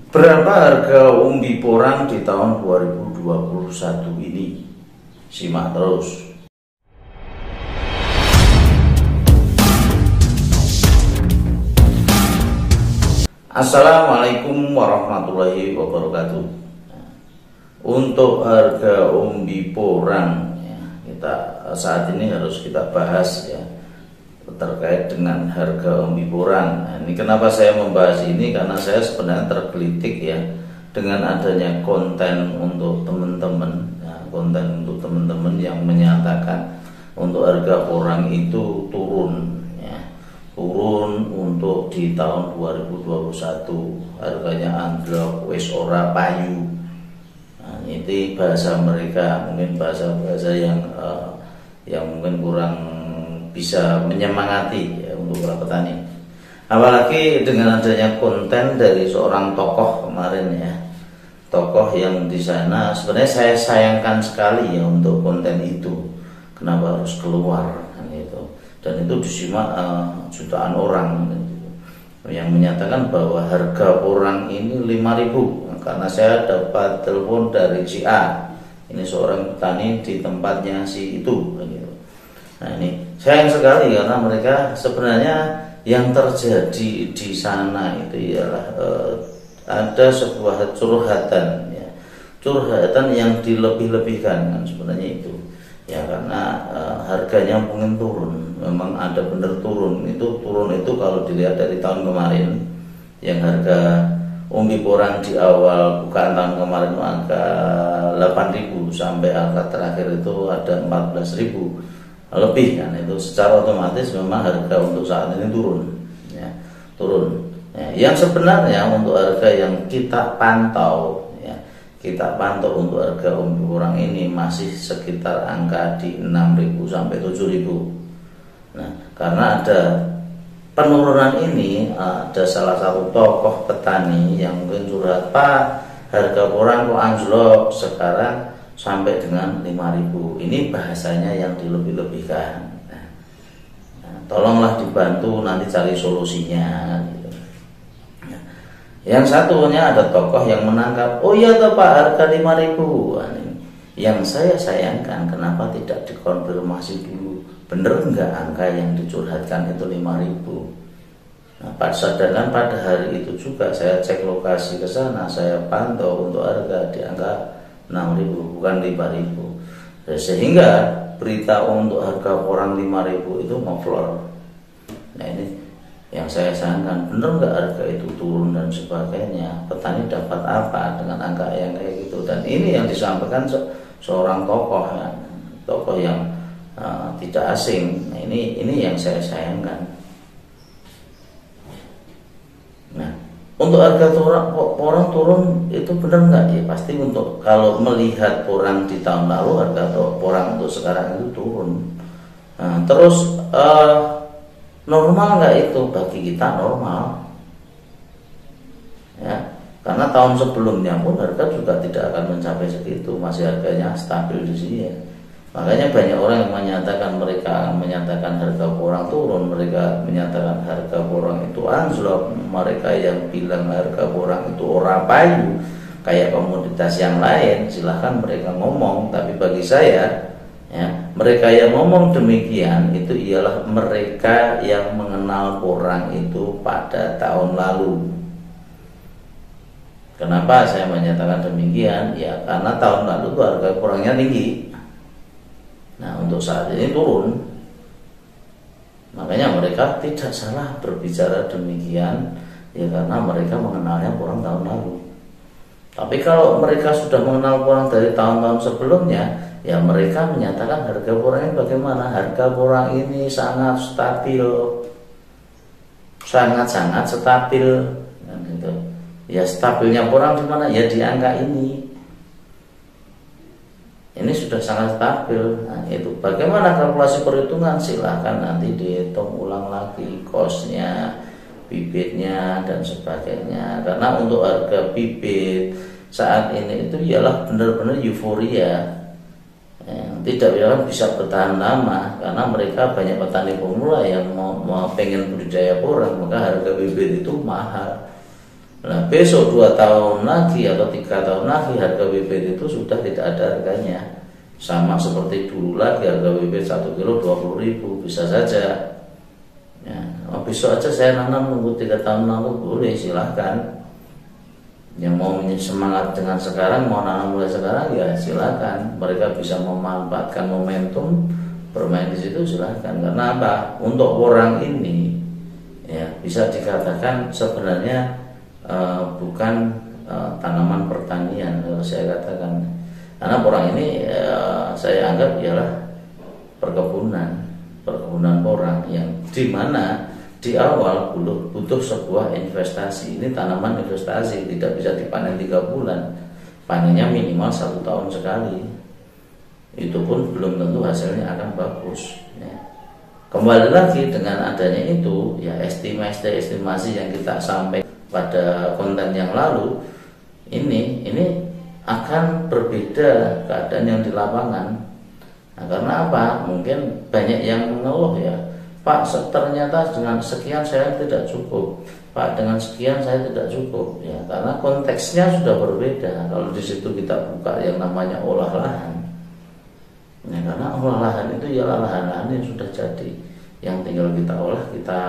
Berapa harga umbi porang di tahun 2021 ini? Simak terus. Assalamualaikum warahmatullahi wabarakatuh. Untuk harga umbi porang ya, kita saat ini harus kita bahas ya, terkait dengan harga umbi porang. Nah, ini kenapa saya membahas ini, karena saya sebenarnya tergelitik ya dengan adanya konten untuk teman-teman ya, konten untuk teman-teman yang menyatakan untuk harga porang itu turun ya, turun untuk di tahun 2021 harganya anjlok, wis ora payu. Nah, itu bahasa mereka, mungkin bahasa-bahasa yang mungkin kurang bisa menyemangati ya untuk para petani. Apalagi dengan adanya konten dari seorang tokoh kemarin ya, tokoh yang di sana sebenarnya saya sayangkan sekali ya untuk konten itu. Kenapa harus keluar kan itu? Dan itu disimak jutaan orang gitu, yang menyatakan bahwa harga porang ini 5.000. Karena saya dapat telepon dari si A, ini seorang petani di tempatnya si itu gitu. Nah ini sayang sekali karena mereka sebenarnya yang terjadi di sana itu ialah ada sebuah curhatan ya, curhatan yang dilebih-lebihkan kan sebenarnya itu ya, karena harganya mungkin turun, memang ada benar turun. Itu turun itu kalau dilihat dari tahun kemarin yang harga umbi porang di awal bukaan tahun kemarin itu angka 8.000 sampai angka terakhir itu ada 14.000 lebih kan. Itu secara otomatis memang harga untuk saat ini turun ya, turun ya. Yang sebenarnya untuk harga yang kita pantau ya, kita pantau untuk harga umbi porang ini masih sekitar angka di 6.000 sampai 7.000. Nah, karena ada penurunan ini, ada salah satu tokoh petani yang mungkin curhat, "Pak, harga porang kok anjlok sekarang sampai dengan 5.000. Ini bahasanya yang dilebih-lebihkan. Nah, tolonglah dibantu nanti cari solusinya gitu. Nah, yang satunya ada tokoh yang menangkap, "Oh iya toh Pak, harga 5.000. Nah, yang saya sayangkan kenapa tidak dikonfirmasi dulu, bener enggak angka yang dicurhatkan itu 5.000. Nah, padahal pada hari itu juga saya cek lokasi ke sana, saya pantau untuk harga di angka 6.000 bukan 5.000. Sehingga berita untuk harga porang 5.000 itu ngeflor. Nah ini yang saya sayangkan, bener nggak harga itu turun dan sebagainya, petani dapat apa dengan angka yang kayak gitu. Dan ini yang disampaikan seorang tokoh ya, tokoh yang tidak asing. Nah, ini yang saya sayangkan. Nah, untuk harga porang turun itu benar nggak? Ya pasti untuk kalau melihat porang di tahun lalu, harga porang untuk sekarang itu turun. Nah, terus normal nggak itu? Bagi kita normal. Ya, karena tahun sebelumnya pun harga juga tidak akan mencapai segitu, masih harganya stabil di sini ya. Makanya banyak orang yang menyatakan harga porang turun, mereka menyatakan harga porang itu anjlok, mereka yang bilang harga porang itu ora payu kayak komoditas yang lain, silahkan mereka ngomong. Tapi bagi saya ya, mereka yang ngomong demikian itu ialah mereka yang mengenal porang itu pada tahun lalu. Kenapa saya menyatakan demikian? Ya karena tahun lalu tuh harga porangnya tinggi. Nah untuk saat ini turun. Makanya mereka tidak salah berbicara demikian ya, karena mereka mengenalnya porang tahun lalu. Tapi kalau mereka sudah mengenal porang dari tahun-tahun sebelumnya, ya mereka menyatakan harga porangnya bagaimana. Harga porang ini sangat stabil, sangat-sangat stabil kan gitu. Ya stabilnya porang di mana? Ya di angka ini. Ini sudah sangat stabil. Nah itu bagaimana kalkulasi perhitungan, silahkan nanti dihitung ulang lagi kosnya, bibitnya dan sebagainya. Karena untuk harga bibit saat ini itu ialah benar-benar euforia, tidak bisa bertahan lama karena mereka banyak petani pemula yang mau pengen budidaya porang, maka harga bibit itu mahal. Nah, besok 2 tahun lagi atau 3 tahun lagi harga bibit itu sudah tidak ada harganya. Sama seperti dulu lagi harga bibit 1 kilo 20.000 bisa saja. Ya, besok aja saya nanam nunggu 3 tahun lalu boleh, silahkan. Yang mau semangat dengan sekarang, mau nanam mulai sekarang ya silahkan. Mereka bisa memanfaatkan momentum bermain di situ, silahkan. Karena apa? Untuk orang ini ya bisa dikatakan sebenarnya bukan tanaman pertanian kalau saya katakan, karena orang ini saya anggap ialah perkebunan orang yang dimana di awal butuh sebuah investasi. Ini tanaman investasi, tidak bisa dipanen 3 bulan, panennya minimal 1 tahun sekali, itu pun belum tentu hasilnya akan bagus ya. Kembali lagi dengan adanya itu ya, estimasi yang kita sampaikan pada konten yang lalu ini akan berbeda keadaan yang di lapangan. Nah, karena apa? Mungkin banyak yang mengeluh ya, Pak, ternyata dengan sekian saya tidak cukup, Pak, dengan sekian saya tidak cukup ya, karena konteksnya sudah berbeda. Kalau di situ kita buka yang namanya olah lahan ya, karena olah lahan itu ialah lahan-lahan yang sudah jadi, yang tinggal kita olah, kita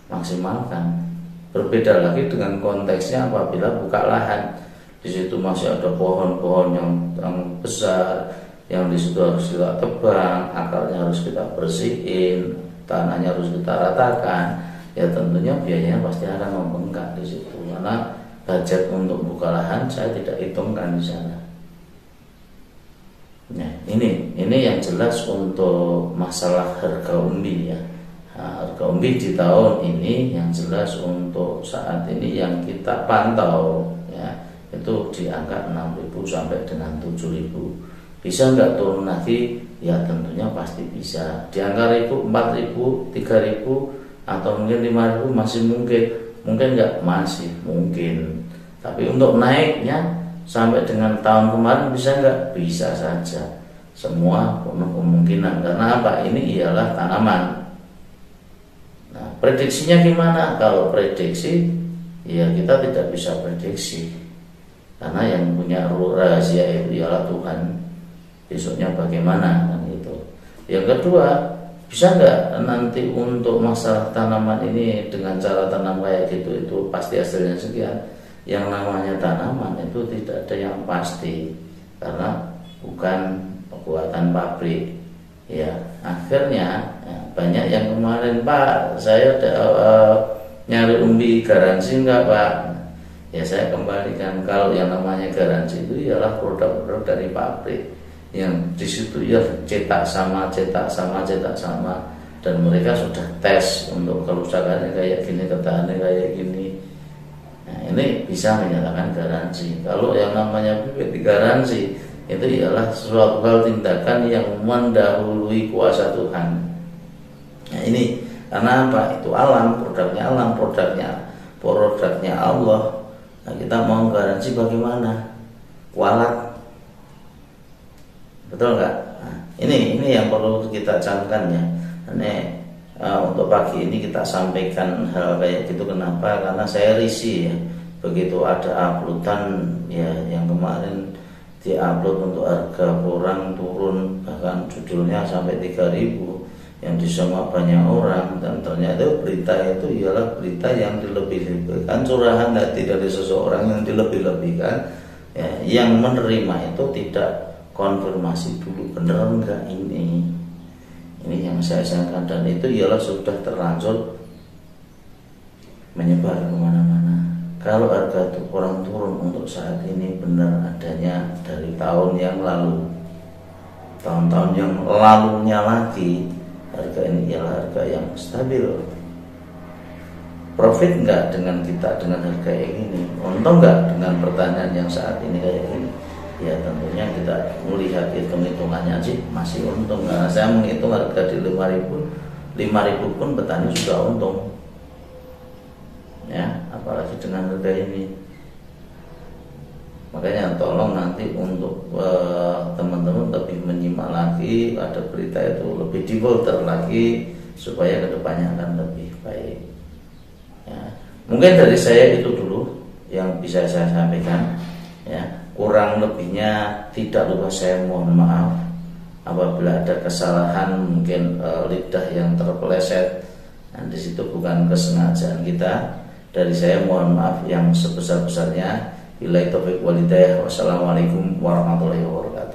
maksimalkan. Berbeda lagi dengan konteksnya apabila buka lahan, di situ masih ada pohon-pohon yang besar, yang di situ harus kita tebang, akarnya harus kita bersihin, tanahnya harus kita ratakan. Ya tentunya biayanya pasti akan membengkak di situ, karena budget untuk buka lahan saya tidak hitungkan di sana. Nah, ini yang jelas untuk masalah harga umbi ya. Nah, harga umbi di tahun ini yang jelas untuk saat ini yang kita pantau ya, itu di angka 6.000 sampai dengan 7.000. Bisa nggak turun lagi? Ya tentunya pasti bisa. Di angka 1.000, 4.000, 3.000 atau mungkin 5.000 masih mungkin nggak, masih mungkin. Tapi untuk naiknya sampai dengan tahun kemarin bisa nggak? Bisa saja. Semua penuh kemungkinan. Karena apa? Ini ialah tanaman. Nah, prediksinya gimana? Kalau prediksi, ya kita tidak bisa prediksi, karena yang punya rahasia itu ialah Tuhan. Besoknya bagaimana kan itu. Yang kedua, bisa nggak nanti untuk masalah tanaman ini dengan cara tanam kayak gitu itu pasti hasilnya sekian? Yang namanya tanaman itu tidak ada yang pasti, karena bukan buatan pabrik. Ya, akhirnya ya, banyak yang kemarin, Pak, saya nyari umbi garansi enggak, Pak? Ya saya kembalikan, kalau yang namanya garansi itu ialah produk-produk dari pabrik yang di situ ya cetak sama, dan mereka sudah tes untuk kerusakannya kayak gini, ketahanannya kayak gini. Nah, ini bisa menyatakan garansi. Kalau yang namanya bibit garansi itu ialah suatu hal tindakan yang mendahului kuasa Tuhan. Nah, ini karena apa? Itu alam, produknya Allah. Nah, kita mau garansi bagaimana? Kualat, betul nggak? Nah, ini yang perlu kita camkan ya. Ini untuk pagi ini kita sampaikan hal kayak gitu. Kenapa? Karena saya risih ya. Begitu ada uploadan ya yang kemarin diupload untuk harga porang turun, bahkan judulnya sampai 3.000 yang disemak banyak orang, dan ternyata berita itu ialah berita yang dilebih-lebihkan, curahan hati dari seseorang yang dilebih-lebihkan ya, yang menerima itu tidak konfirmasi dulu benar enggak ini yang saya sayangkan, dan itu ialah sudah terlanjur menyebar kemana-mana. Kalau harga orang turun untuk saat ini benar adanya dari tahun yang lalu, tahun-tahun yang lalunya lagi, harga ini ialah harga yang stabil. Profit enggak dengan kita dengan harga yang ini? Untung enggak dengan pertanian yang saat ini kayak gini? Ya tentunya kita melihat hitung-hitungannya sih masih untung. Karena saya menghitung harga di 5.000 pun petani sudah untung. Ya, apalagi dengan harga ini. Makanya tolong nanti untuk teman-teman lebih menyimak lagi, ada berita itu lebih difilter lagi supaya kedepannya akan lebih baik. Ya, mungkin dari saya itu dulu yang bisa saya sampaikan ya. Kurang lebihnya tidak lupa saya mohon maaf apabila ada kesalahan, mungkin lidah yang terpeleset. Nah, di situ bukan kesengajaan kita. Dari saya mohon maaf yang sebesar-besarnya. Billahi taufiq wal hidayah. Wassalamualaikum warahmatullahi wabarakatuh.